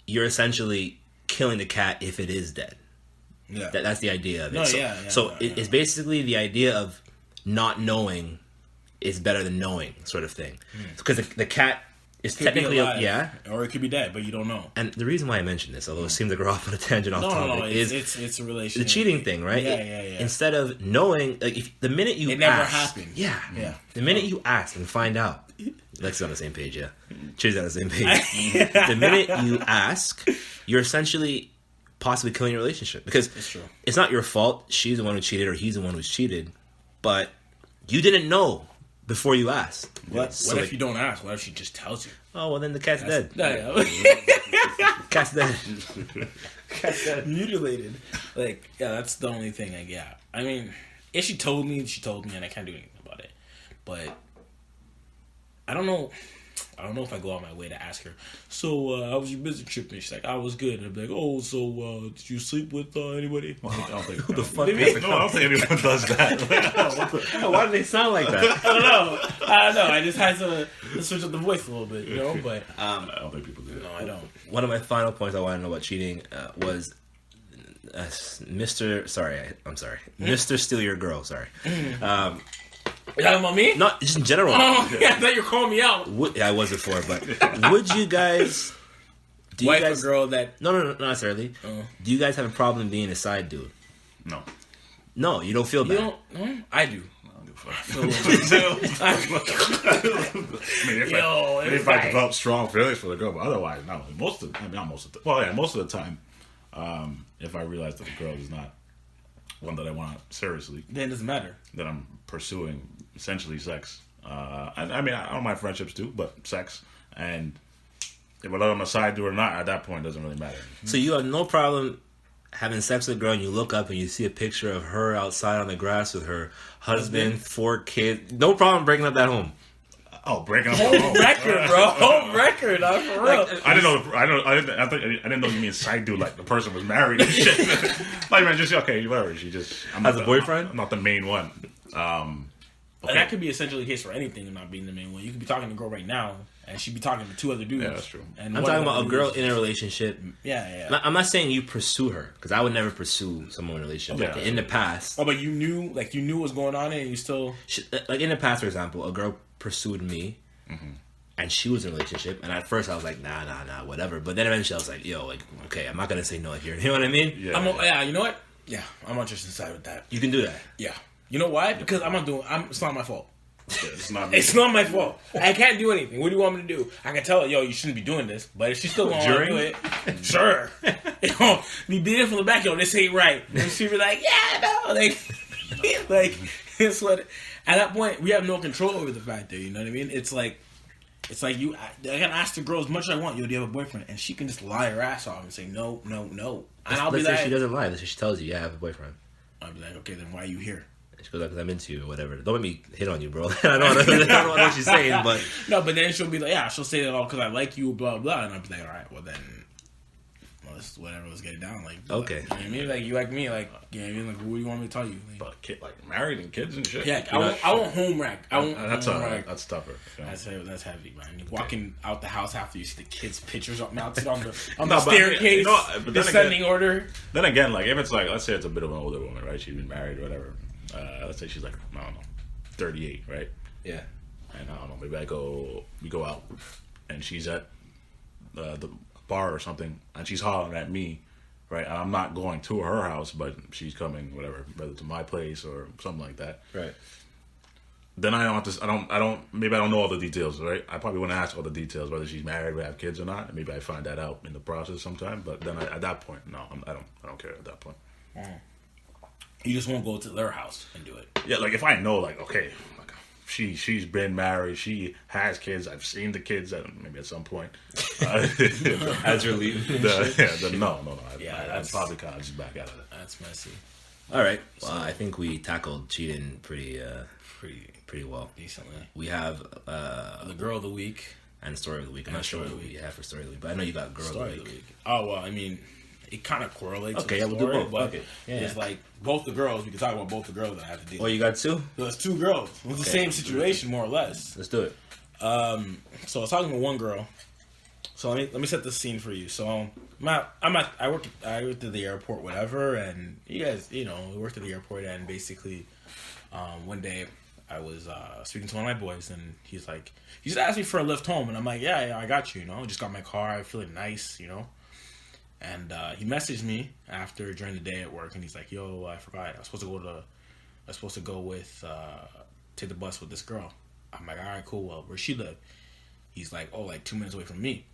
you're essentially killing the cat if it is dead. Yeah. That's the idea of it. It's basically the idea of not knowing is better than knowing, sort of thing. Because the cat is technically alive, or it could be dead, but you don't know. And the reason why I mentioned this, although it seems like we're off on a tangent off topic, is it's a relation. The cheating thing, right? Yeah. Instead of knowing, like the minute you it never happened. Yeah. The minute you ask and find out, Lex is on the same page. Yeah, Cheers on the same page. The minute you ask, you're essentially possibly killing your relationship because it's not your fault. She's the one who cheated, or he's the one who's cheated, but you didn't know before you asked. What if you don't ask? What if she just tells you? Oh, well, then the cat's dead. Cat's dead. Mutilated. That's the only thing. I mean, if she told me, and I can't do anything about it. But I don't know. I don't know if I go out my way to ask her. So, how was your business trip? And she's like, I was good. And I'd be like, oh, so did you sleep with anybody? I don't think. Who the fuck? No, I don't think anyone does that. Why do they sound like that? I don't know. I just had to switch up the voice a little bit, you know. But I don't think people do that. no, I don't. One of my final points I want to know about cheating was Mr. Mr. Steal Your Girl. Sorry. You talking about me? Not just in general. Oh, yeah, I thought you were calling me out. I was before, but would you guys? Do Wife you guys, a girl that? No, not necessarily. Do you guys have a problem being a side dude? No. No, you don't feel bad. You don't? No? I do. If I develop strong feelings for the girl, but otherwise, no. Most of the time, if I realize that the girl is not one that I want seriously, then it doesn't matter. Then I'm pursuing essentially sex. I don't mind friendships too, but sex. And if I let them aside do it or not, at that point, it doesn't really matter. So you have no problem having sex with a girl and you look up and you see a picture of her outside on the grass with her husband, 4 kids. No problem breaking up that home. Oh, breaking up the home record, bro. Home record, for real. I didn't know you mean side dude, like the person was married and shit. Like, man, just okay, whatever. She just has a boyfriend. I'm not the main one. And that could be essentially the case for anything and not being the main one. You could be talking to a girl right now, and she'd be talking to 2 other dudes. Yeah, that's true. And I'm talking about a girl in a relationship. Yeah. I'm not saying you pursue her, because I would never pursue someone in a relationship. Yeah. In the past. Oh, but you knew what was going on, and you still... Like, in the past, for example, a girl pursued me, and she was in a relationship, and at first I was like, nah, whatever. But then eventually I was like, yo, like, okay, I'm not going to say no here. You know what I mean? Yeah. You know what? Yeah, I'm on Tristan's side with that. You can do that. Yeah. You know why? Because it's not my fault. It's not my fault. I can't do anything. What do you want me to do? I can tell her, yo, you shouldn't be doing this. But if she's still going to do it, sure. Be beating from the back, yo, this ain't right. And she'd be like, yeah, no. Like, it's what... At that point, we have no control over the fact that, you know what I mean? It's like I can ask the girl as much as I want, yo, do you have a boyfriend? And she can just lie her ass off and say, no. And I'll be like... Let's say she doesn't lie. Let's say she tells you, yeah, I have a boyfriend. I'll be like, okay, then why are you here? She goes, because I'm into you or whatever. Don't make me hit on you, bro. I don't know what she's saying, but... No, but then she'll be like, yeah, she'll say that all because I like you, blah, blah. And I'll be like, all right, well, then... whatever, let's get it down. Like, okay. You know what I mean? Like, you like me, like, you know what I mean? Like, what do you want me to tell you? Like married and kids and shit. Yeah, I won't home wreck. That's tougher. Yeah. That's heavy, man. You're walking out the house after you see the kids' pictures mounted on the staircase, descending order. Then again, like, if it's like, let's say it's a bit of an older woman, right? She's been married or whatever. Let's say she's like, I don't know, 38, right? Yeah. And I don't know, maybe we go out, and she's at the bar or something, and she's hollering at me, right? And I'm not going to her house, but she's coming, whatever, whether to my place or something like that. Right. Then I don't know all the details, right? I probably wouldn't ask all the details, whether she's married or have kids or not. Maybe I find that out in the process sometime. But then at that point, no, I don't care at that point. You just won't go to their house and do it. Yeah, like if I know, like, okay, like she's been married, she has kids. I've seen the kids maybe at some point. As you're leaving. No. I'd probably kind of just back out of it. That's messy. All right. Well, I think we tackled cheating pretty well. Decently. We have the girl of the week and story of the week. I'm not sure what we have for story of the week, but I know you got girl story of the week. Oh well, I mean, it kind of correlates. Okay, with we'll story, do both. But okay. Yeah. It's like both the girls. We can talk about both the girls that I have to deal with. Oh, you got 2? There's 2 girls. It was the same situation, more or less. Let's do it. So I was talking to one girl. So let me set the scene for you. So I worked at the airport, whatever, and you guys, we worked at the airport, and basically, one day I was speaking to one of my boys, and he's like, he just asked me for a lift home, and I'm like, yeah, I got you, just got my car, I'm feeling nice, and he messaged me during the day at work, and he's like, yo, I forgot, I was supposed to go take the bus with this girl. I'm like, all right, cool, well, where she live? He's like, oh, like 2 minutes away from me.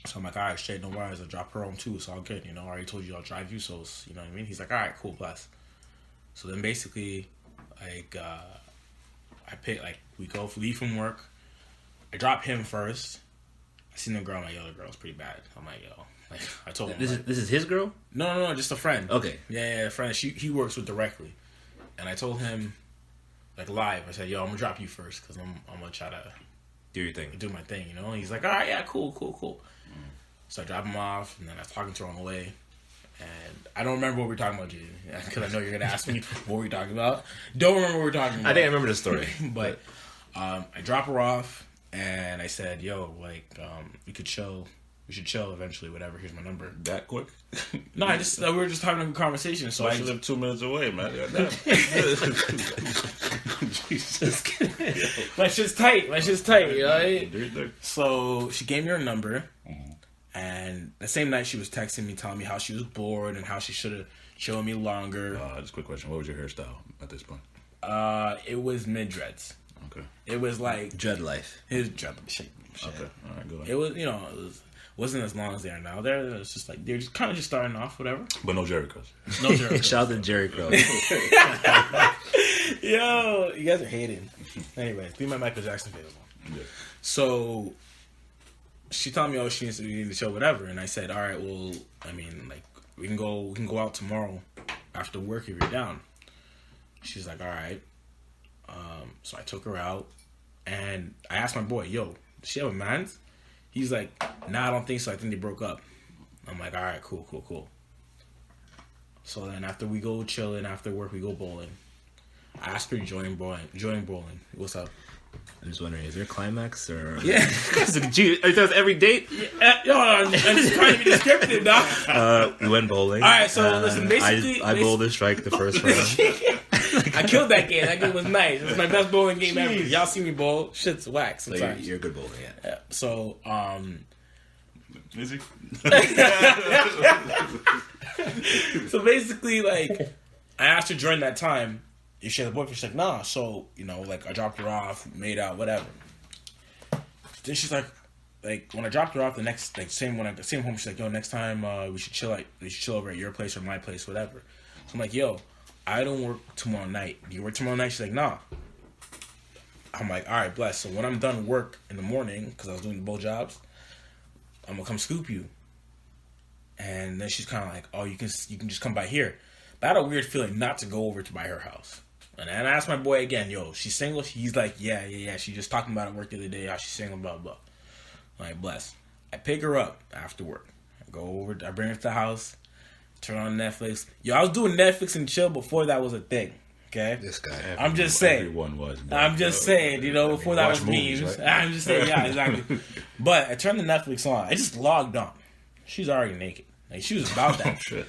So I'm like, all right, straight, no worries, I'll drop her home too, it's all good, I already told you I'll drive you, so it's, you know what I mean? He's like, all right, cool, bless. So then basically, like, we leave from work, I drop him first, I seen the girl, my other girl's pretty bad. I'm like, yo, like, I told him. This is his girl? No, just a friend. Okay. Yeah, a friend, he works with directly. And I told him, like, live, I said, yo, I'm gonna drop you first, because I'm gonna try to do your thing. Do my thing, you know? And he's like, all right, yeah, cool. So I drop him off, and then I was talking to her on the way. And I don't remember what we were talking about, Jaden, because I know you're going to ask me what we were talking about. Don't remember what we were talking about. I think I remember the story. But I drop her off, and I said, yo, like, we should chill eventually, whatever. Here's my number. That quick? No, we were just having a conversation. So I live 2 minutes away, man. Jesus. My shit's tight, right? So she gave me her number, and the same night she was texting me, telling me how she was bored and how she should have chilled me longer. Just a quick question. What was your hairstyle at this point? It was mid-dreads. Okay. It was like... Dread life. His dread shit. Okay. All right, go ahead. It was, wasn't as long as they are now. It's just like they're just kind of just starting off, whatever. But no Jerry Curls. No Jerry Curls. Shout out to Jerry Curls. Yo, you guys are hating. Anyway, leave my Michael Jackson face on. Yeah. So she told me, she needs to chill, whatever, and I said, all right, well, I mean, like we can go out tomorrow after work if you're down. She's like, all right. So I took her out, and I asked my boy, yo, does she have a man? He's like, nah, I don't think so. I think they broke up. I'm like, all right, cool. So then after we go chilling, after work, we go bowling. I asked her to join bowling. What's up? I'm just wondering, is there a climax or? Yeah. Gee, are those every date? Yeah, I'm just trying to be descriptive, dog. We went bowling. All right, so listen, basically... I bowled a strike the first round. I killed that game. That game was nice. It was my best bowling game ever. Y'all see me bowl. Shit's whack sometimes. So you're a good bowler, yeah. So, Is he? So basically, like, I asked her during that time if she had a boyfriend. She's like, nah. So, like, I dropped her off, made out, whatever. Then she's like, when I dropped her off, the next, same home, she's like, yo, next time we should chill over at your place or my place, whatever. So I'm like, yo, I don't work tomorrow night. Do you work tomorrow night? She's like, nah. I'm like, all right, bless. So when I'm done work in the morning, because I was doing both jobs, I'm gonna come scoop you. And then she's kind of like, oh, you can just come by here. But I had a weird feeling not to go over to by her house. And then I asked my boy again, yo, she's single? He's like, yeah. She just talking about it work the other day, how she's single, blah, blah. I'm like, bless. I pick her up after work. I go over, I bring her to the house, turn on Netflix. Yo, I was doing Netflix and chill before that was a thing. Okay? This guy. I'm just saying. Everyone was. I'm just saying, before that was memes. Right? I'm just saying, yeah, exactly. But I turned the Netflix on. I just logged on. She's already naked. Like, she was about that shit.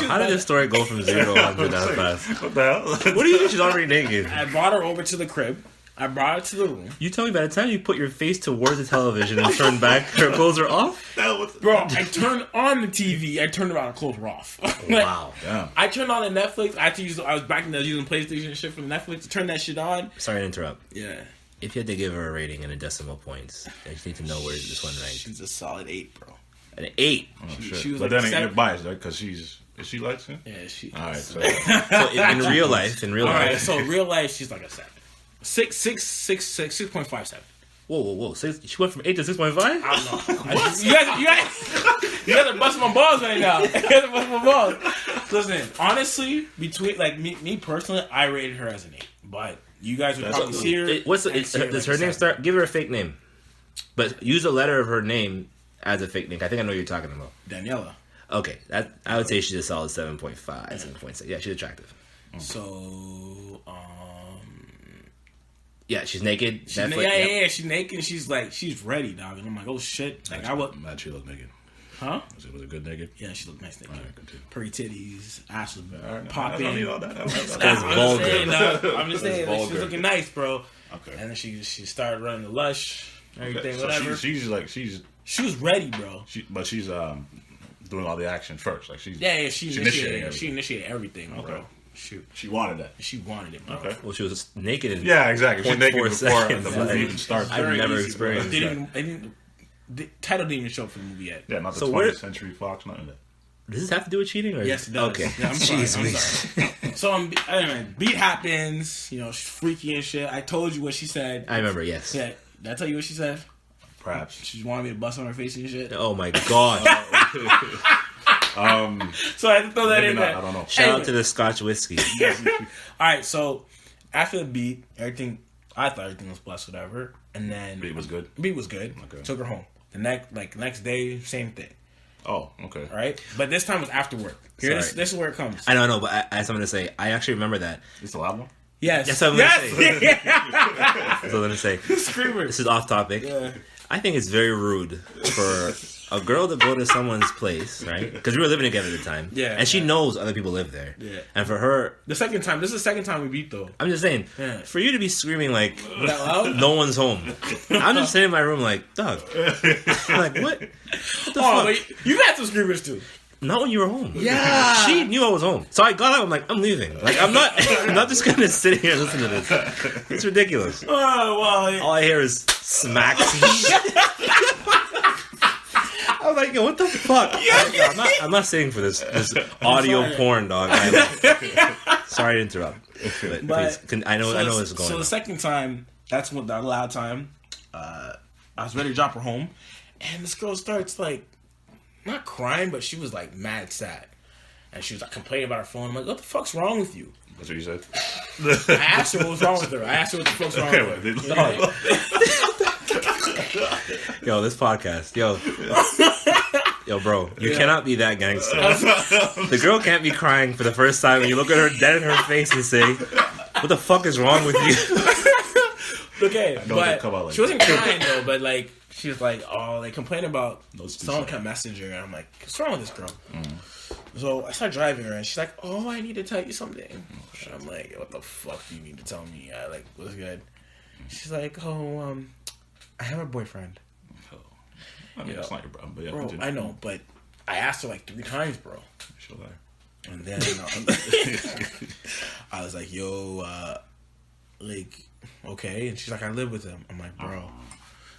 How did this story go from 0 to 100 that fast? What the hell? What do you mean she's already naked? I brought her over to the crib. I brought her to the room. You tell me by the time you put your face towards the television and turn back, her clothes are off? Bro, I turned on the TV. I turned around and clothes were off. Wow. Damn. I turned on the Netflix. I was back in the using PlayStation and shit from Netflix. Turn that shit on. Sorry to interrupt. Yeah. If you had to give her a rating in a decimal points, I just need to know where this one ranks. She's a solid 8, bro. An 8? Oh, she was but like then you're biased, right? Because is she light skin? Yeah, she. All right. So in real life. All right, so in real life, she's like a 7. 6.57. Whoa. She went from 8 to 6.5? I don't know. You guys are busting my balls right now. You guys are busting my balls. Listen, honestly, between me personally, I rated her as an 8. But you guys would probably see her. Does her name start? Give her a fake name. But use a letter of her name as a fake name. I think I know what you're talking about. Daniela. Okay. I would say she's a solid 7.5, 7.6. Yeah, she's attractive. So, yeah, she's naked. She's naked. She's like, she's ready, dog. And I'm like, oh shit. Like, Mad she looked naked. Huh? Was it good naked? Yeah, she looked nice naked. All right, continue. Pretty titties, ass was Right, popping. I don't need all that. I'm just saying, like, she's looking nice, bro. Okay. And then she started running the Lush, everything, So whatever. She was ready, bro. But she's doing all the action first. Like she initiated everything, okay. bro. Shoot. She wanted that. She wanted it, bro. Okay. Well, she was naked in exactly. She was naked before seconds. the movie even starts. I've never experienced that. The title didn't even show up for the movie yet. Yeah, not the 20th Century Fox, nothing like that. Does this have to do with cheating? Or yes, it does. Okay. Yeah, I'm sorry. So, anyway, beat happens. She's freaky and shit. I told you what she said. I remember, yes. Yeah. Did I tell you what she said? Perhaps. She wanted me to bust on her face and shit. Oh, my God. So I had to throw that in there. I don't know. Shout out to the Scotch whiskey. All right, so after the beat, everything, I thought everything was blessed, whatever. And then Beat was good. Beat was good. Okay. Took her home. The next day, same thing. Oh, okay. All right, but this time was after work. Here, this is where it comes. I don't know, but I have something to say. I actually remember that. You still have one? Yes. That's what I'm gonna say. That's what I'm gonna say. Screamer. This is off topic. Yeah. I think it's very rude for a girl to go to someone's place, right? Because we were living together at the time. Yeah. And she knows other people live there. Yeah. And for her... This is the second time we beat, though. I'm just saying, Yeah. for you to be screaming like, That loud? no one's home. I'm just sitting in my room like, Doug. I'm like, what? What the fuck? But you've had some screamers, too. Not when you were home. Yeah. She knew I was home. So I got up, I'm like, I'm leaving. Like, I'm not just gonna sit here and listen to this. It's ridiculous. Oh, well. All I hear is smacks. I was like, yo, what the fuck? I'm not sitting for this audio porn, dog. Sorry to interrupt. But please, I know this is going on. So the second time, that's what the loud time, I was ready to drop her home, and this girl starts, like, not crying, but she was, like, mad sad. And she was, like, complaining about her phone. I'm like, what the fuck's wrong with you? That's what you said? I asked her what was wrong with her. I asked her what the fuck's wrong with her. Yo, this podcast. Yo, bro, you cannot be that gangster. The girl can't be crying for the first time and you look at her dead in her face and say, what the fuck is wrong with you? Okay, but she wasn't crying, though, but, like, she was like, oh, like complaining about someone kept messaging her. And I'm like, what's wrong with this girl? So I start driving her and she's like, oh, I need to tell you something. And I'm like, what the fuck do you need to tell me? I like, what's good? She's like, oh, I have a boyfriend. I mean, it's not your problem, but yeah. Bro, I know, but I asked her like 3 times, bro. She'll lie. And then I was like, yo, like, okay. And she's like, I live with him. I'm like, bro.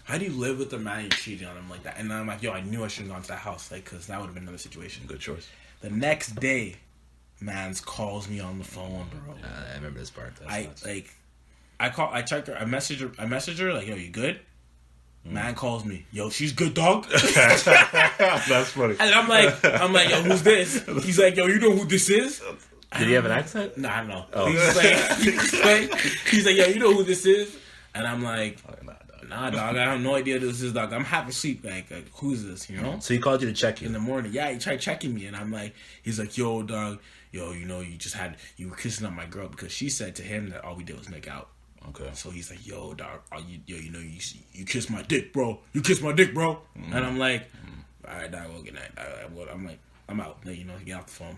How do you live with a man you're cheating on him like that? And I'm like, yo, I knew I shouldn't have gone to that house, like, because that would have been another situation. Good choice. The next day, mans calls me on the phone, bro. I remember this part. I checked her, I messaged her, like, yo, you good? Man calls me, yo, she's good, dog. That's funny. And I'm like, yo, who's this? He's like, yo, you know who this is? Did he have an accent? Nah, I don't know. Oh. He's like, yo, you know who this is? And I'm like, nah, dog, I have no idea who this is, dog. I'm half asleep, like who's this, you know? So he called you to check you? In the morning. Yeah, he tried checking me, and I'm like, he's like, yo, dog, yo, you know, you were kissing on my girl, because she said to him that all we did was make out. Okay. So he's like, yo, dog, you know, you kissed my dick, bro. You kissed my dick, bro. Mm-hmm. And I'm like, all right, dog, well, good night. I'm like, I'm out. You know, get off the phone.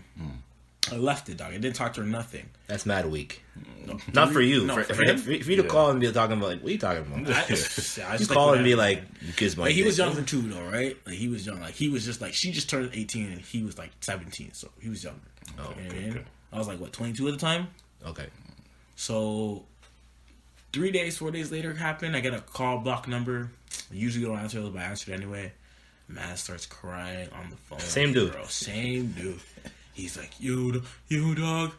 I left it, dog. I didn't talk to her, nothing. That's mad weak. No, not for you. No, for you to call and be talking about, like, what are you talking about? You call and be like, you kiss my dick. He was younger too, though, right? Like, he was young. Like, he was just like, she just turned 18 and he was like 17, so he was younger. Oh, you know what I mean? I was like, what, 22 at the time? Okay. So 4 days later it happened. I get a call block number. I usually don't answer it, but I answered anyway. Man starts crying on the phone. Same dude. Bro. Same dude. He's like, yo, dog.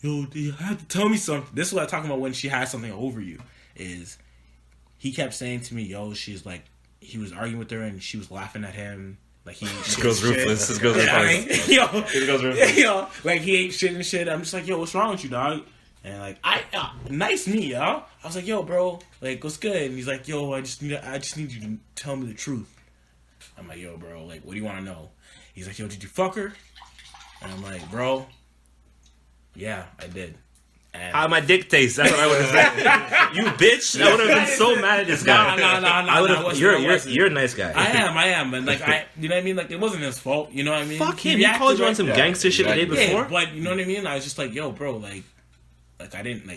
Yo, you have to tell me something. This is what I'm talking about when she has something over you. Is he kept saying to me, yo, she's like, he was arguing with her and she was laughing at him. Like, this girl's ruthless. This girl's ruthless. Yo, like, he ate shit and shit. I'm just like, yo, what's wrong with you, dog? And like, nice me, yo. I was like, yo, bro, like, what's good? And he's like, yo, I just need you to tell me the truth. I'm like, yo, bro, like, what do you want to know? He's like, yo, did you fuck her? And I'm like, bro, yeah, I did. And how my dick tastes? That's what I would have said. You bitch! I would have been so mad at this guy. No. You're a nice guy. I am, and like you know what I mean? Like, it wasn't his fault. You know what I mean? Fuck him. He called you on some gangster shit the day before. Yeah, but you know what I mean? I was just like, yo, bro, like I didn't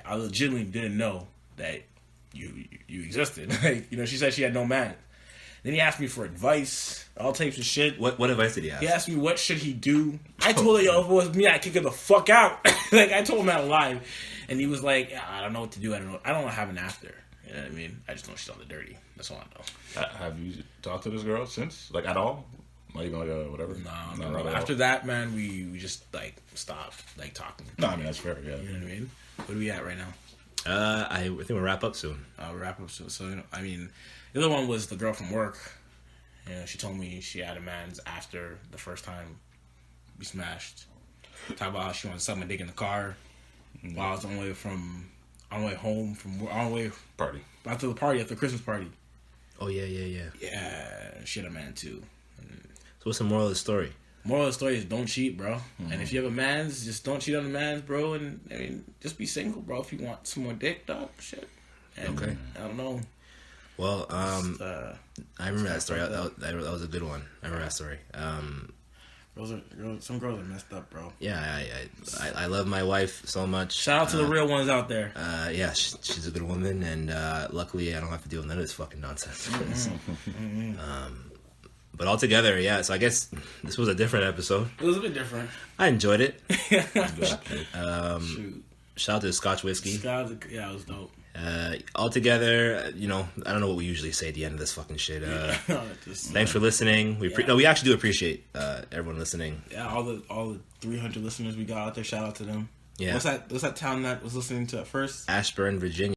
I legitimately didn't know that you existed. Like, you know, she said she had no man. Then he asked me for advice, all types of shit. What advice did he ask? He asked me what should he do. I told him, yo, if it was me, I'd kick her the fuck out. Like, I told him that live. And he was like, I don't know what to do. I don't know have an after. You know what I mean? I just know she's on the dirty. That's all I know. Have you talked to this girl since? Like, at all? Not even like a whatever? No. After that, man, we just, like, stopped, like, talking. No, I mean, that's fair, yeah. You know what I mean? What are we at right now? I think we'll wrap up soon. We'll wrap up soon. So, you know, I mean, the other one was the girl from work. You know, she told me she had a man's after the first time we smashed. Talk about how she wanted to suck my dick in the car while I was on the way from on the way home from on the way Party. after the party, after the Christmas party. Oh yeah. Yeah, she had a man too. So what's the moral of the story? Moral of the story is don't cheat, bro. And if you have a man's, just don't cheat on the man's, bro. And I mean, just be single, bro. If you want some more dick, dog, shit. And, Okay. I don't know. Well, I remember that story. fucked That was a good one. I remember that story. Some girls are messed up, bro. Yeah, I love my wife so much. Shout out to the real ones out there. Yeah, she's a good woman, and luckily I don't have to deal with none of this fucking nonsense. But altogether, yeah. So I guess this was a different episode. It was a bit different. I enjoyed it. Shoot. Shout out to Scotch whiskey. Yeah, it was dope. Altogether, you know, I don't know what we usually say at the end of this fucking shit. Just, Thanks for listening. We actually do appreciate everyone listening. Yeah, all the 300 listeners we got out there. Shout out to them. Yeah. What's that town that was listening to at first? Ashburn, Virginia.